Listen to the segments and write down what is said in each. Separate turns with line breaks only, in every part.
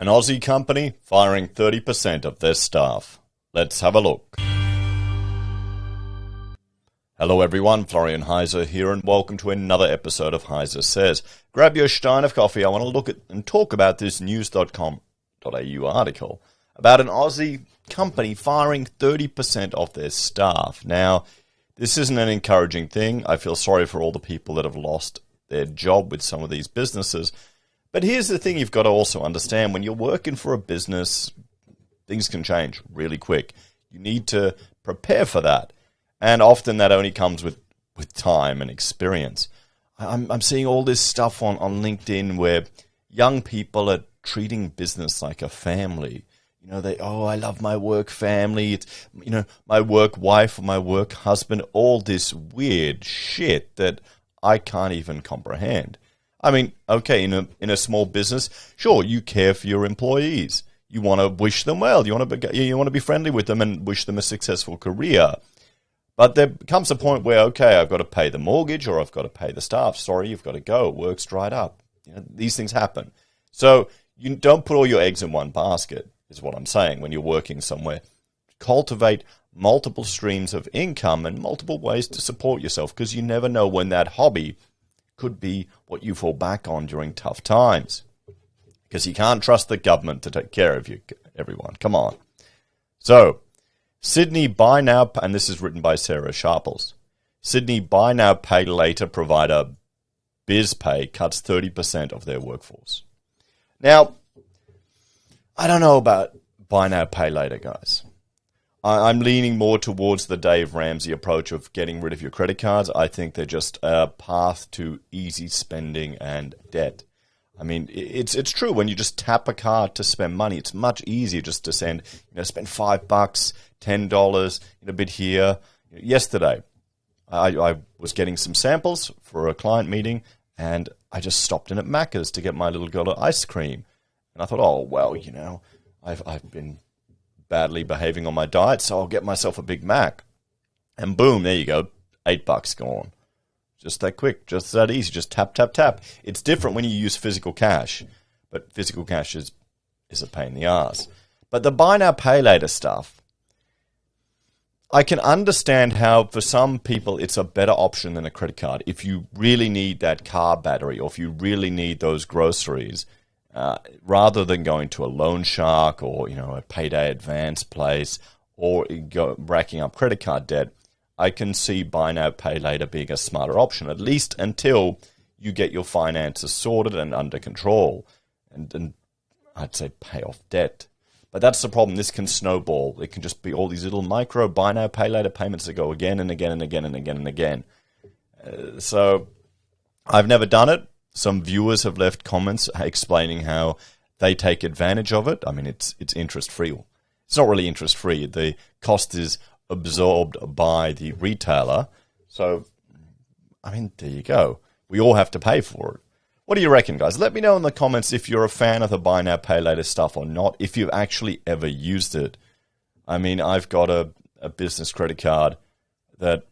An Aussie company firing 30% of their staff. Let's have a look. Hello everyone, Florian.heise here, and welcome to another episode of HeiseSays. Grab your stein of coffee. I want to look at and talk about this news.com.au article about an Aussie company firing 30% of their staff. Now, this isn't an encouraging thing. I feel sorry for all the people that have lost their job with some of these businesses. But here's the thing you've got to also understand. When you're working for a business, things can change really quick. You need to prepare for that. And often that only comes with time and experience. I'm seeing all this stuff on LinkedIn where young people are treating business like a family. You know, I love my work family. It's, my work wife or my work husband, all this weird shit that I can't even comprehend. I mean, okay, in a small business, sure, you care for your employees. You want to wish them well. You want to be friendly with them and wish them a successful career. But there comes a point where, okay, I've got to pay the mortgage or I've got to pay the staff. Sorry, you've got to go. Work's dried up. These things happen. So you don't put all your eggs in one basket, is what I'm saying, when you're working somewhere. Cultivate multiple streams of income and multiple ways to support yourself, because you never know when that hobby could be what you fall back on during tough times. Because you can't trust the government to take care of you, everyone. Come on. So, Sydney Buy Now, and this is written by Sarah Sharples. Sydney Buy Now, Pay Later provider Bizpay cuts 30% of their workforce. Now, I don't know about Buy Now, Pay Later, guys. I'm leaning more towards the Dave Ramsey approach of getting rid of your credit cards. I think they're just a path to easy spending and debt. I mean, it's true. When you just tap a card to spend money, it's much easier just to spend $5, $10, a bit here. Yesterday, I was getting some samples for a client meeting, and I just stopped in at Macca's to get my little girl an ice cream. And I thought, oh, well, I've been badly behaving on my diet, so I'll get myself a Big Mac. And boom, there you go, $8 gone. Just that quick, just that easy, just tap, tap, tap. It's different when you use physical cash, but physical cash is a pain in the ass. But the Buy Now, Pay Later stuff, I can understand how for some people it's a better option than a credit card. If you really need that car battery or if you really need those groceries, rather than going to a loan shark or a payday advance place or racking up credit card debt, I can see Buy Now, Pay Later being a smarter option, at least until you get your finances sorted and under control, and I'd say pay off debt. But that's the problem. This can snowball. It can just be all these little micro Buy Now, Pay Later payments that go again and again and again and again and again. So I've never done it. Some viewers have left comments explaining how they take advantage of it. I mean, it's interest-free. It's not really interest-free. The cost is absorbed by the retailer. So, I mean, there you go. We all have to pay for it. What do you reckon, guys? Let me know in the comments if you're a fan of the Buy Now, Pay Later stuff or not, if you've actually ever used it. I mean, I've got a business credit card that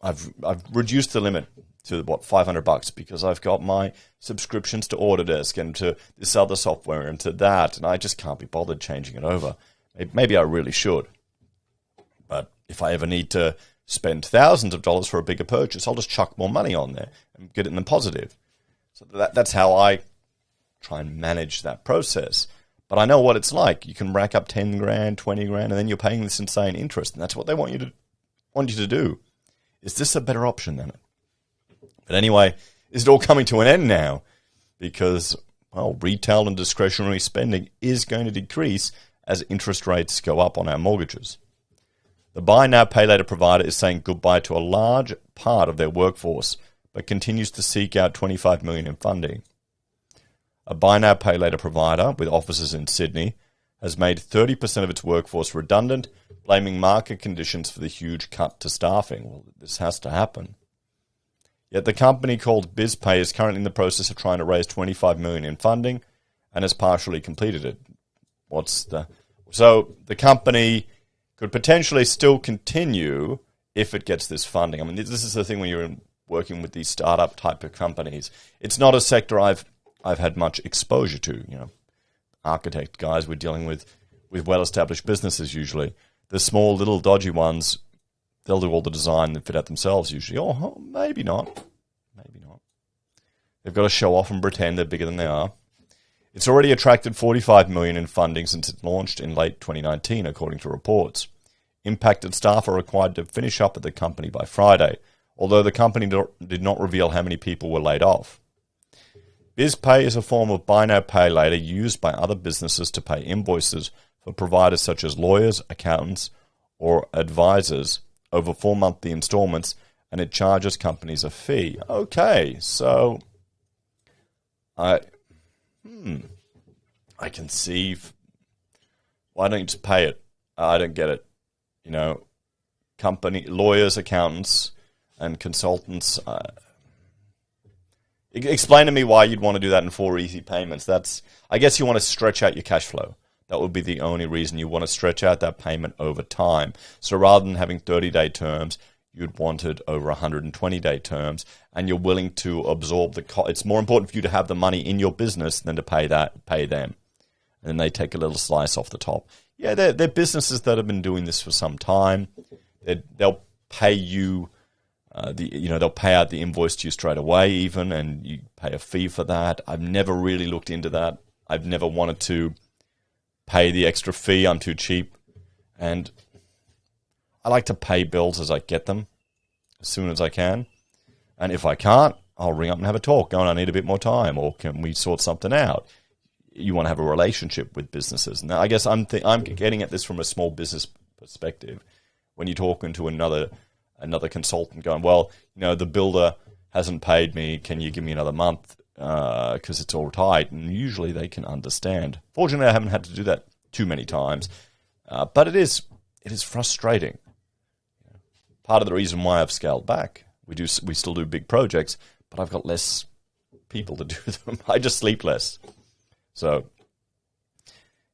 I've reduced the limit to $500 because I've got my subscriptions to Autodesk and to this other software and to that, and I just can't be bothered changing it over. Maybe I really should. But if I ever need to spend thousands of dollars for a bigger purchase, I'll just chuck more money on there and get it in the positive. So that's how I try and manage that process. But I know what it's like. You can rack up 10 grand, 20 grand, and then you're paying this insane interest, and that's what they want you to do. Is this a better option than it? But anyway, is it all coming to an end now? Because, well, retail and discretionary spending is going to decrease as interest rates go up on our mortgages. The Buy Now, Pay Later provider is saying goodbye to a large part of their workforce, but continues to seek out $25 million in funding. A Buy Now, Pay Later provider with offices in Sydney has made 30% of its workforce redundant, blaming market conditions for the huge cut to staffing. Well, this has to happen. Yet the company called Bizpay is currently in the process of trying to raise $25 million in funding and has partially completed it. So the company could potentially still continue if it gets this funding. I mean, this is the thing when you're working with these startup type of companies. It's not a sector I've had much exposure to. architect guys. We're dealing with well-established businesses usually. The small, little, dodgy ones, they'll do all the design and fit out themselves usually. Oh, maybe not. Maybe not. They've got to show off and pretend they're bigger than they are. It's already attracted $45 million in funding since it launched in late 2019, according to reports. Impacted staff are required to finish up at the company by Friday, although the company did not reveal how many people were laid off. Bizpay is a form of buy now, pay later used by other businesses to pay invoices for providers such as lawyers, accountants, or advisors over 4 monthly installments, and it charges companies a fee. Okay, so I can see. Why don't you just pay it? I don't get it. You know, company lawyers, accountants, and consultants. Explain to me why you'd want to do that in 4 easy payments. I guess you want to stretch out your cash flow. That would be the only reason you want to stretch out that payment over time. So rather than having 30-day terms, you'd want it over 120-day terms, and you're willing to absorb the cost. It's more important for you to have the money in your business than to pay them. And then they take a little slice off the top. Yeah, they're businesses that have been doing this for some time. They'll pay you. They'll pay out the invoice to you straight away even, and you pay a fee for that. I've never really looked into that. I've never wanted to pay the extra fee. I'm too cheap. And I like to pay bills as I get them, as soon as I can. And if I can't, I'll ring up and have a talk, going, I need a bit more time, or can we sort something out? You want to have a relationship with businesses. Now, I guess I'm getting at this from a small business perspective. When you're talking to another consultant going, well, the builder hasn't paid me, can you give me another month because it's all tight? And usually they can understand. Fortunately, I haven't had to do that too many times, but it is frustrating. Part of the reason why I've scaled back, we still do big projects, but I've got less people to do them. I just sleep less. So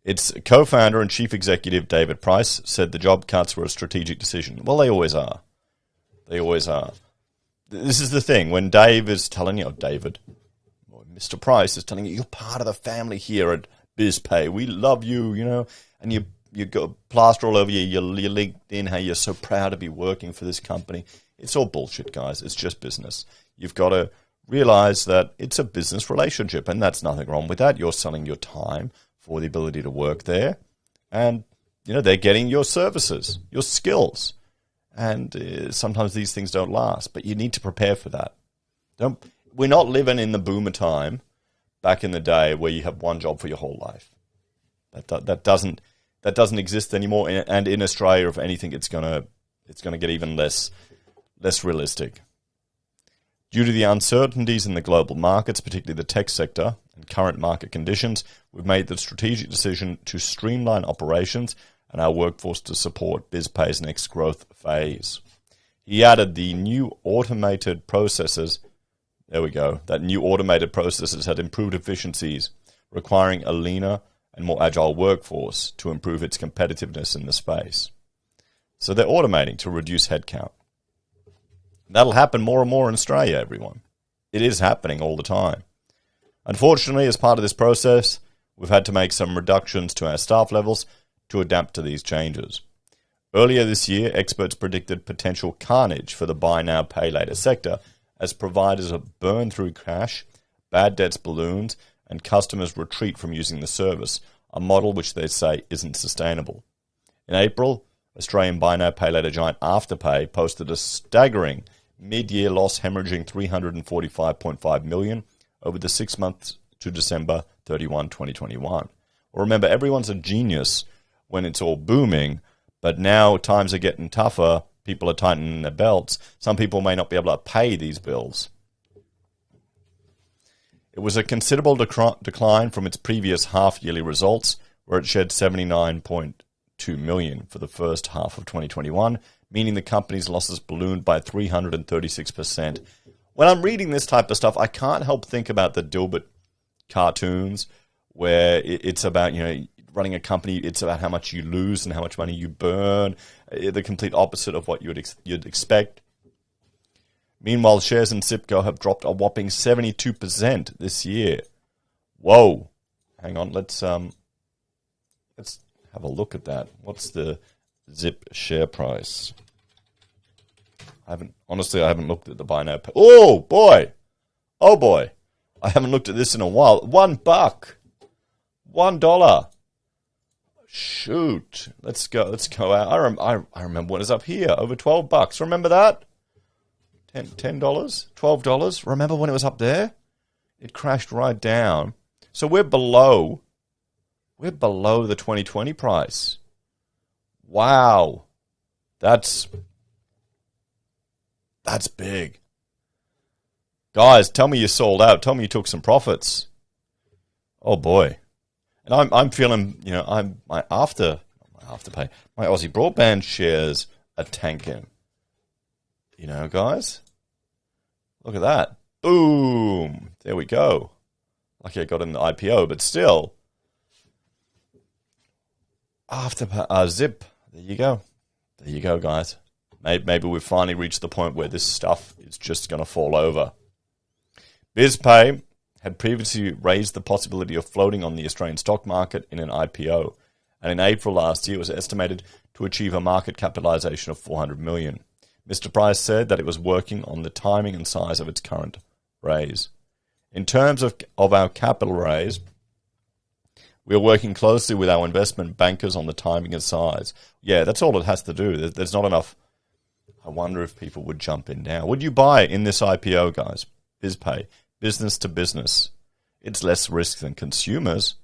its co-founder and chief executive David Price said the job cuts were a strategic decision. Well, they always are. They always are. This is the thing. When Dave is telling you, David, or Mr. Price is telling you, you're part of the family here at Bizpay. We love you, and you go plaster all over your LinkedIn how you're so proud to be working for this company. It's all bullshit, guys. It's just business. You've got to realize that it's a business relationship, and that's nothing wrong with that. You're selling your time for the ability to work there, and they're getting your services, your skills. And sometimes these things don't last, but you need to prepare for that. We're not living in the boomer time back in the day where you have one job for your whole life. That doesn't exist anymore. And in Australia, if anything, it's gonna get even less realistic. Due to the uncertainties in the global markets, particularly the tech sector, and current market conditions, we've made the strategic decision to streamline operations and our workforce to support Bizpay's next growth phase. He added the new automated processes. There we go. That new automated processes had improved efficiencies, requiring a leaner and more agile workforce to improve its competitiveness in the space. So they're automating to reduce headcount. That'll happen more and more in Australia, everyone. It is happening all the time. Unfortunately, as part of this process, we've had to make some reductions to our staff levels to adapt to these changes. Earlier this year, experts predicted potential carnage for the buy now, pay later sector as providers burn through cash, bad debts balloons, and customers retreat from using the service, a model which they say isn't sustainable. In April, Australian buy now, pay later giant Afterpay posted a staggering mid-year loss, hemorrhaging $345.5 million over the 6 months to December 31, 2021. Well, remember, everyone's a genius when it's all booming, but now times are getting tougher. People are tightening their belts. Some people may not be able to pay these bills. It was a considerable decline from its previous half-yearly results, where it shed $79.2 million for the first half of 2021, meaning the company's losses ballooned by 336%. When I'm reading this type of stuff, I can't help think about the Dilbert cartoons, where it's about, running a company, it's about how much you lose and how much money you burn, the complete opposite of what you'd expect. Meanwhile, shares in Zipco have dropped a whopping 72% this year. Whoa. Hang on, let's Let's have a look at that. What's the Zip share price? I haven't looked at the buy now. Oh boy. I haven't looked at this in a while. $1. $1. Shoot. Let's go out. I remember when it was up here, over $12. Remember that? $10, $12. Remember when it was up there? It crashed right down. So we're below the 2020 price. Wow. That's big. Guys, tell me you sold out. Tell me you took some profits. Oh boy. And I'm feeling, my afterpay. My AussieBroadband shares are tanking. Guys? Look at that. Boom. There we go. Lucky I got in the IPO, but still. Zip. There you go. There you go, guys. Maybe we've finally reached the point where this stuff is just going to fall over. Bizpay had previously raised the possibility of floating on the Australian stock market in an IPO, and in April last year it was estimated to achieve a market capitalisation of $400 million. Mr. Price said that it was working on the timing and size of its current raise. In terms of our capital raise, we are working closely with our investment bankers on the timing and size. Yeah, that's all it has to do. There's not enough. I wonder if people would jump in now. Would you buy in this IPO, guys? Bizpay, business to business. It's less risk than consumers.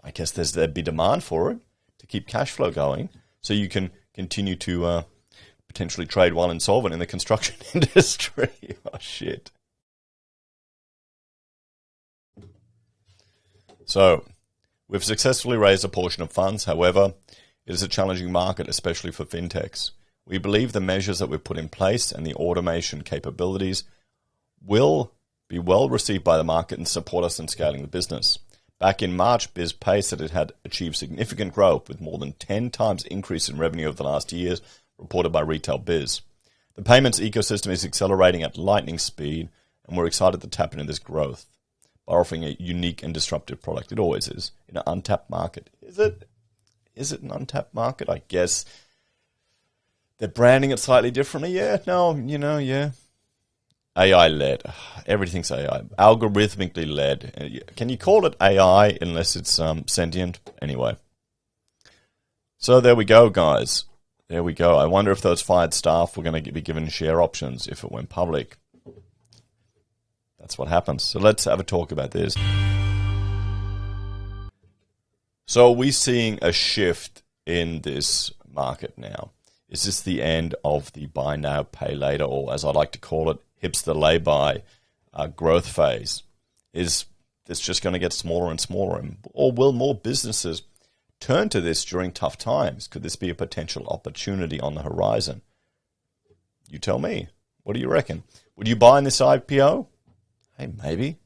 I guess there'd be demand for it to keep cash flow going, so you can continue to potentially trade while insolvent in the construction industry. Oh shit! So we've successfully raised a portion of funds. However, it is a challenging market, especially for fintechs. We believe the measures that we've put in place and the automation capabilities will be well received by the market and support us in scaling the business. Back in March, Bizpay said it had achieved significant growth with more than 10 times increase in revenue over the last years, reported by Retail Biz. The payments ecosystem is accelerating at lightning speed, and we're excited to tap into this growth by offering a unique and disruptive product. It always is in an untapped market. Is it an untapped market? I guess they're branding it slightly differently. Yeah, no, yeah. AI-led. Everything's AI. Algorithmically led. Can you call it AI unless it's sentient? Anyway. So there we go, guys. There we go. I wonder if those fired staff were going to be given share options if it went public. That's what happens. So let's have a talk about this. So are we seeing a shift in this market now? Is this the end of the buy now, pay later, or as I like to call it, hipster lay-by growth phase? Is this just going to get smaller and smaller? Or will more businesses turn to this during tough times? Could this be a potential opportunity on the horizon? You tell me. What do you reckon? Would you buy in this IPO? Hey, maybe.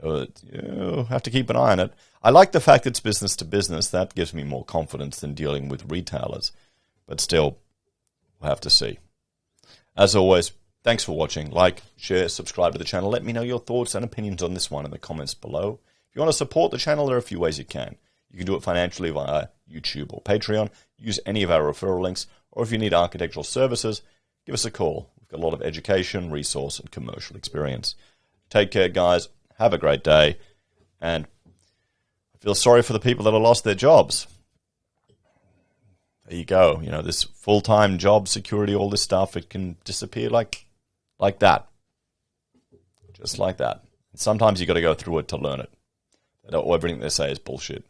You have to keep an eye on it. I like the fact it's business to business. That gives me more confidence than dealing with retailers. But still, we'll have to see. As always, thanks for watching. Like, share, subscribe to the channel. Let me know your thoughts and opinions on this one in the comments below. If you want to support the channel, there are a few ways you can. You can do it financially via YouTube or Patreon. Use any of our referral links. Or if you need architectural services, give us a call. We've got a lot of education, resource, and commercial experience. Take care, guys. Have a great day. And I feel sorry for the people that have lost their jobs. There you go. This full-time job security, all this stuff, it can disappear like that. Just like that. And sometimes you got to go through it to learn it. Everything they say is bullshit.